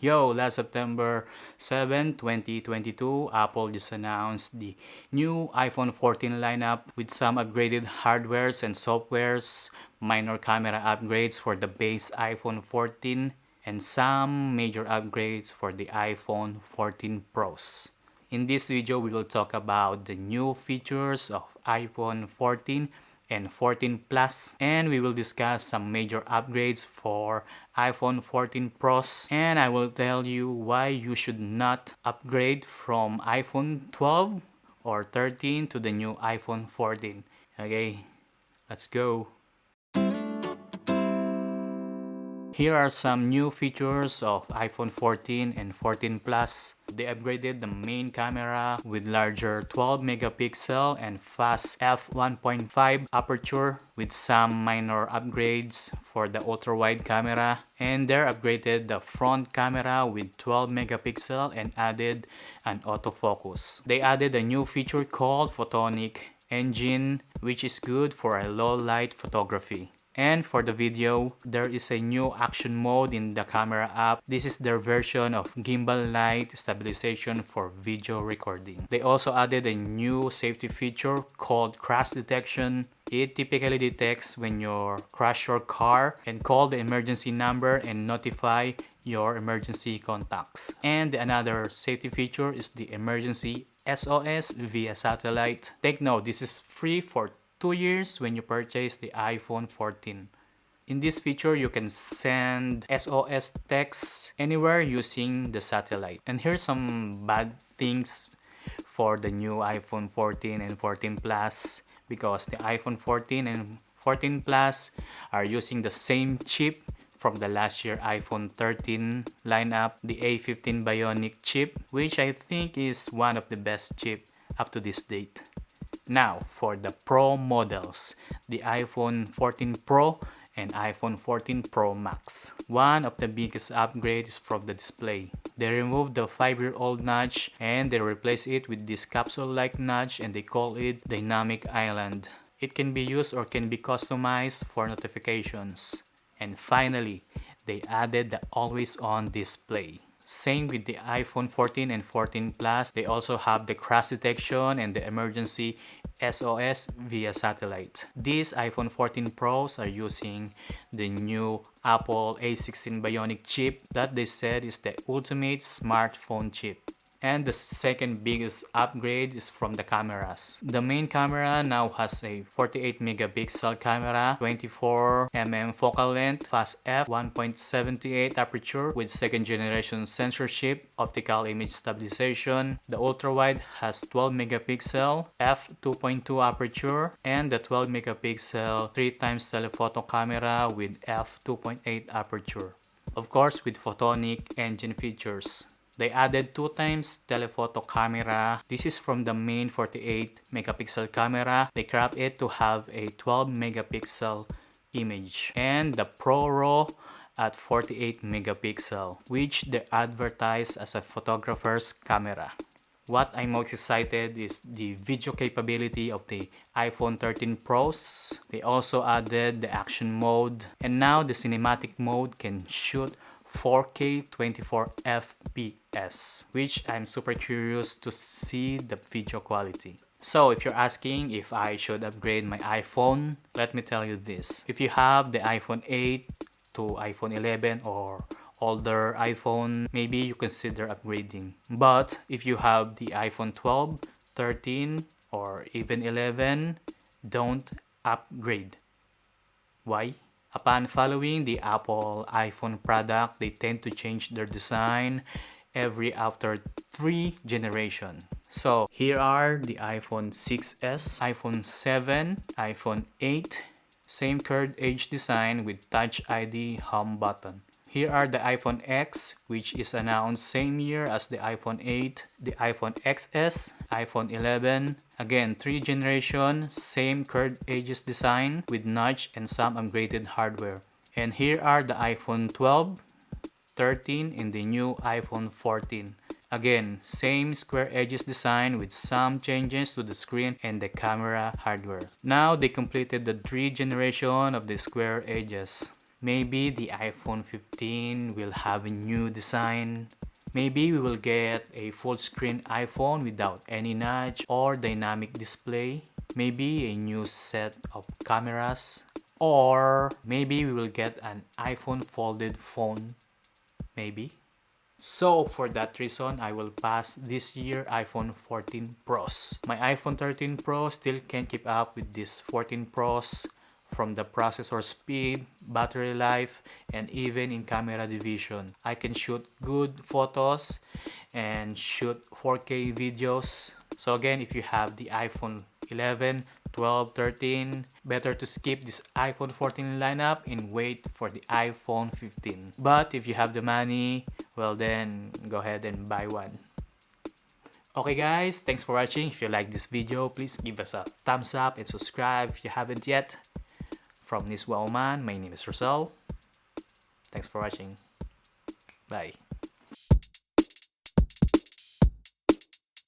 Yo, last September 7, 2022, Apple just announced the new iPhone 14 lineup with some upgraded hardwares and softwares, minor camera upgrades for the base iPhone 14, and some major upgrades for the iPhone 14 Pros. In this video, we will talk about the new features of iPhone 14 and 14 Plus, and we will discuss some major upgrades for iPhone 14 Pros, and I will tell you why you should not upgrade from iPhone 12 or 13 to the new iPhone 14. Okay, let's go. Here are some new features of iPhone 14 and 14 Plus. They upgraded the main camera with larger 12 megapixel and fast f1.5 aperture with some minor upgrades for the ultra-wide camera. And they upgraded the front camera with 12 megapixel and added an autofocus. They added a new feature called Photonic Engine, which is good for a low light photography. And for the video, there is a new action mode in the camera app. This is their version of gimbal light stabilization for video recording. They also added a new safety feature called crash detection. It typically detects when you crash your car and call the emergency number and notify your emergency contacts. And another safety feature is the emergency SOS via satellite. Take note, this is free for 2 years when you purchase the iPhone 14. In this feature, you can send SOS texts anywhere using the satellite. And here's some bad things for the new iPhone 14 and 14 Plus, because the iPhone 14 and 14 Plus are using the same chip from the last year iPhone 13 lineup, the A15 Bionic chip, which I think is one of the best chip up to this date. Now, for the Pro models, the iPhone 14 Pro and iPhone 14 Pro Max. One of the biggest upgrades from the display. They removed the 5-year-old notch and they replaced it with this capsule-like notch, and they call it Dynamic Island. It can be used or can be customized for notifications. And finally, they added the always-on display. Same with the iPhone 14 and 14 Plus, they also have the crash detection and the emergency SOS via satellite. These iPhone 14 Pros are using the new Apple A16 Bionic chip that they said is the ultimate smartphone chip. And the second biggest upgrade is from the cameras. The main camera now has a 48 megapixel camera, 24mm focal length, fast f1.78 aperture with second generation censorship, optical image stabilization. The ultra-wide has 12 megapixel, f2.2 aperture, and the 12 megapixel 3x telephoto camera with f2.8 aperture. Of course, with photonic engine features. They added 2x telephoto camera. This is from the main 48 megapixel camera. They cropped it to have a 12 megapixel image. And the Pro RAW at 48 megapixel, which they advertise as a photographer's camera. What I'm most excited is the video capability of the iPhone 13 Pros. They also added the action mode, and now the cinematic mode can shoot 4K 24 FPS, which I'm super curious to see the video quality. So if you're asking if I should upgrade my iPhone, let me tell you this. If you have the iPhone 8 to iPhone 11 or older iPhone, maybe you consider upgrading. But if you have the iPhone 12, 13, or even 11, don't upgrade. Why? Upon following the Apple iPhone product, they tend to change their design every after 3 generations. So here are the iPhone 6s, iPhone 7, iPhone 8, same curved edge design with Touch ID home button. Here are the iPhone X, which is announced same year as the iPhone 8, the iPhone XS, iPhone 11, again 3 generation, same curved edges design with notch and some upgraded hardware. And here are the iPhone 12, 13 and the new iPhone 14. Again, same square edges design with some changes to the screen and the camera hardware. Now they completed the 3 generation of the square edges. Maybe the iPhone 15 will have a new design. Maybe we will get a full screen iPhone without any notch or dynamic display. Maybe a new set of cameras. Or maybe we will get an iPhone folded phone. Maybe. So for that reason, I will pass this year iPhone 14 Pros. My iPhone 13 Pro still can't keep up with this 14 Pros from the processor speed, battery life, and even in camera division. I can shoot good photos and shoot 4K videos. So again, if you have the iPhone 11, 12, 13, better to skip this iPhone 14 lineup and wait for the iPhone 15. But if you have the money, well then go ahead and buy one. Okay guys, thanks for watching. If you like this video, please give us a thumbs up and subscribe if you haven't yet. From Niswa Oman, my name is Rosal. Thanks for watching. Bye.